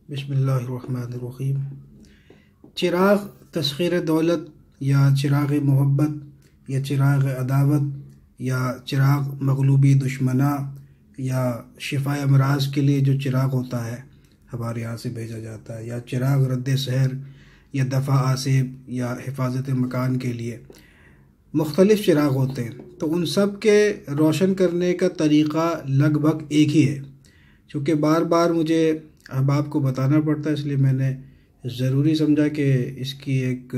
बिस्मिल्लाहिर्रहमानिर्रहीम। चिराग तस्खीर दौलत या चिराग मोहब्बत या चिराग अदावत या चिराग मगलूबी दुश्मना या शिफाए अमराज के लिए जो चिराग होता है हमारे यहाँ से भेजा जाता है, या चिराग रद्द सहर या दफ़ा आसिब या हिफाजत मकान के लिए मुख्तलिफ़ चिराग होते हैं। तो उन सब के रोशन करने का तरीक़ा लगभग एक ही है। चूँकि बार बार मुझे अहबाब को बताना पड़ता है, इसलिए मैंने ज़रूरी समझा कि इसकी एक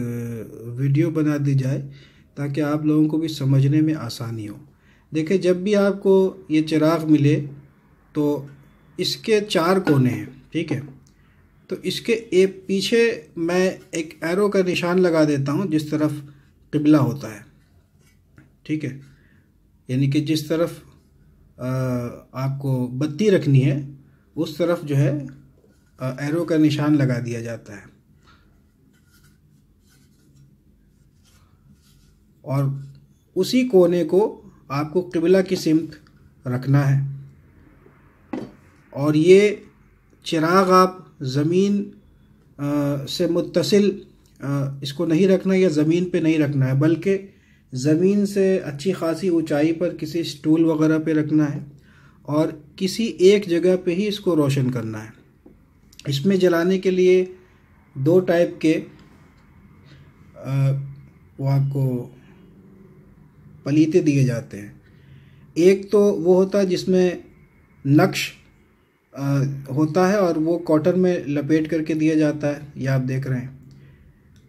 वीडियो बना दी जाए ताकि आप लोगों को भी समझने में आसानी हो। देखिए, जब भी आपको ये चिराग मिले तो इसके 4 कोने हैं, ठीक है। तो इसके एक पीछे मैं एक एरो का निशान लगा देता हूँ जिस तरफ क़िबला होता है, ठीक है। यानी कि जिस तरफ आपको बत्ती रखनी है उस तरफ जो है एरो का निशान लगा दिया जाता है, और उसी कोने को आपको क़िबला की सिमत रखना है। और ये चिराग आप ज़मीन से मुत्तसिल इसको नहीं रखना या ज़मीन पे नहीं रखना है, बल्कि ज़मीन से अच्छी खासी ऊंचाई पर किसी स्टूल वगैरह पे रखना है और किसी एक जगह पे ही इसको रोशन करना है। इसमें जलाने के लिए 2 टाइप के वो आपको पलीते दिए जाते हैं। एक तो वो होता है जिसमें नक्श होता है और वो कॉटन में लपेट करके दिया जाता है, ये आप देख रहे हैं।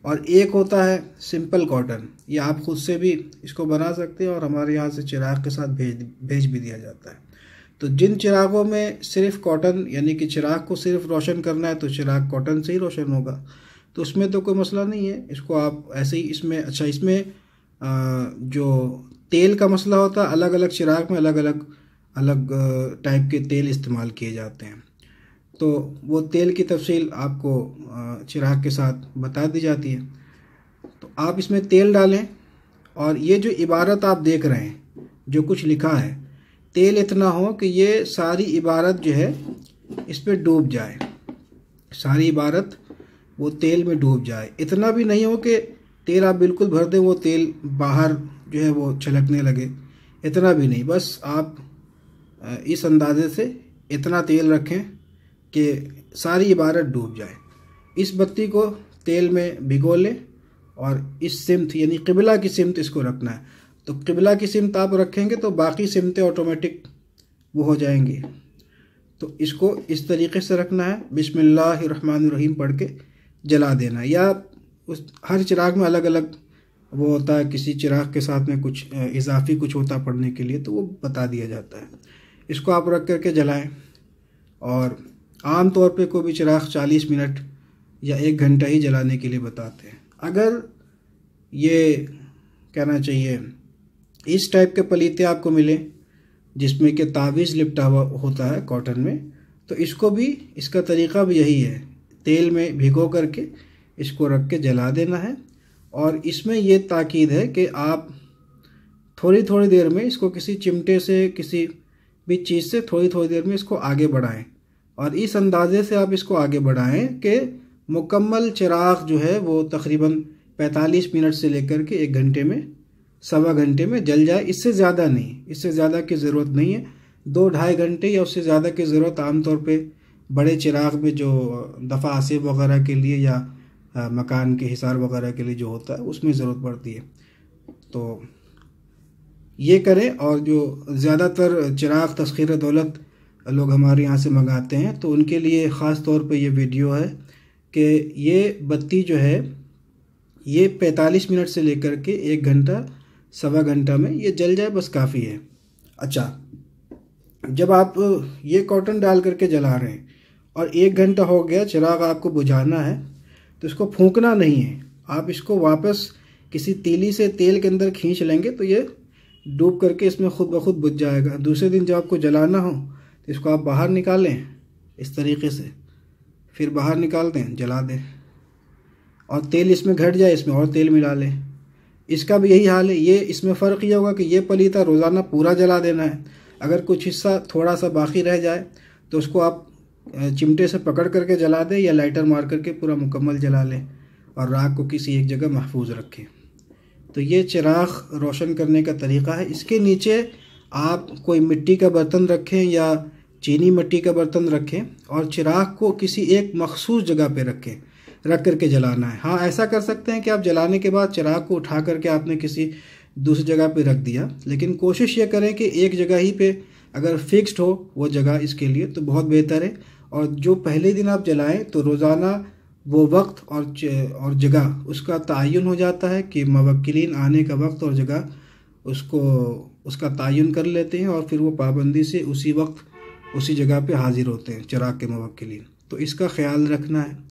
और एक होता है सिंपल कॉटन, ये आप ख़ुद से भी इसको बना सकते हैं और हमारे यहाँ से चिराग के साथ भेज भी दिया जाता है। तो जिन चिरागों में सिर्फ कॉटन यानी कि चिराग को सिर्फ रोशन करना है तो चिराग कॉटन से ही रोशन होगा, तो उसमें तो कोई मसला नहीं है। इसको आप ऐसे ही इसमें जो तेल का मसला होता है, अलग अलग चिराग में अलग अलग टाइप के तेल इस्तेमाल किए जाते हैं। तो वो तेल की तफसील आपको चिराग के साथ बता दी जाती है। तो आप इसमें तेल डालें और ये जो इबारत आप देख रहे हैं, जो कुछ लिखा है, तेल इतना हो कि ये सारी इबारत जो है इस पर डूब जाए, सारी इबारत वो तेल में डूब जाए। इतना भी नहीं हो कि तेल आप बिल्कुल भर दें, वो तेल बाहर जो है वो छलकने लगे, इतना भी नहीं। बस आप इस अंदाजे से इतना तेल रखें कि सारी इबारत डूब जाए। इस बत्ती को तेल में भिगो लें और इस सिमत यानी क़िबला की सिमत इसको रखना है। तो क़िबला की सिमत आप रखेंगे तो बाकी सिमतें ऑटोमेटिक वो हो जाएंगी। तो इसको इस तरीक़े से रखना है, बिस्मिल्लाहिर्रहमानिर्रहीम पढ़ के जला देना है। या उस हर चिराग में अलग अलग वो होता है, किसी चिराग के साथ में कुछ इजाफी कुछ होता है पढ़ने के लिए, तो वो बता दिया जाता है। इसको आप रख करके जलाएं। और आम तौर पे कोई भी चिराग 40 मिनट या 1 घंटा ही जलाने के लिए बताते हैं। अगर ये कहना चाहिए इस टाइप के पलीते आपको मिले जिसमें कि तावीज़ लिपटा हुआ होता है कॉटन में, तो इसको भी इसका तरीक़ा भी यही है, तेल में भिगो करके इसको रख के जला देना है। और इसमें ये ताकीद है कि आप थोड़ी थोड़ी देर में इसको किसी चिमटे से किसी भी चीज़ से थोड़ी थोड़ी देर में इसको आगे बढ़ाएं, और इस अंदाजे से आप इसको आगे बढ़ाएं कि मुकम्मल चिराग जो है वो तकरीबन 45 मिनट से लेकर के 1 घंटे में, 1.25 घंटे में जल जाए। इससे ज़्यादा नहीं, इससे ज़्यादा की ज़रूरत नहीं है। 2-2.5 घंटे या उससे ज़्यादा की ज़रूरत आमतौर पे बड़े चिराग में जो दफ़ा आसिब वगैरह के लिए या मकान के हिसार वगैरह के लिए जो होता है उसमें ज़रूरत पड़ती है। तो ये करें। और जो ज़्यादातर चिराग तस्खीर दौलत लोग हमारे यहाँ से मंगाते हैं तो उनके लिए ख़ास तौर पे ये वीडियो है कि ये बत्ती जो है ये 45 मिनट से लेकर के 1 घंटा 1.25 घंटा में ये जल जाए, बस काफ़ी है। अच्छा, जब आप ये कॉटन डाल करके जला रहे हैं और 1 घंटा हो गया, चिराग आपको बुझाना है, तो इसको फूंकना नहीं है। आप इसको वापस किसी तीली से तेल के अंदर खींच लेंगे तो ये डूब करके इसमें खुद ब खुद बुझ जाएगा। दूसरे दिन जब आपको जलाना हो तो इसको आप बाहर निकालें इस तरीके से, फिर बाहर निकाल दें, जला दें, और तेल इसमें घट जाए इसमें और तेल मिला लें। इसका भी यही हाल है। ये इसमें फ़र्क ये होगा कि ये पलीता रोज़ाना पूरा जला देना है। अगर कुछ हिस्सा थोड़ा सा बाकी रह जाए तो उसको आप चिमटे से पकड़ करके जला दें या लाइटर मार करके पूरा मुकम्मल जला लें और राख को किसी एक जगह महफूज रखें। तो ये चिराग रोशन करने का तरीक़ा है। इसके नीचे आप कोई मिट्टी का बर्तन रखें या चीनी मिट्टी का बर्तन रखें और चिराग को किसी एक मखसूस जगह पे रख करके जलाना है। हाँ, ऐसा कर सकते हैं कि आप जलाने के बाद चिराग को उठा करके आपने किसी दूसरी जगह पे रख दिया, लेकिन कोशिश ये करें कि एक जगह ही पे अगर फिक्स्ड हो वो जगह इसके लिए तो बहुत बेहतर है। और जो पहले दिन आप जलाएं तो रोज़ाना वो वक्त और जगह उसका तयन हो जाता है कि मुवक्किलीन आने का वक्त और जगह उसका तयन कर लेते हैं और फिर वो पाबंदी से उसी वक्त उसी जगह पे हाजिर होते हैं चिराग के मुवक्किलीन। तो इसका ख्याल रखना है।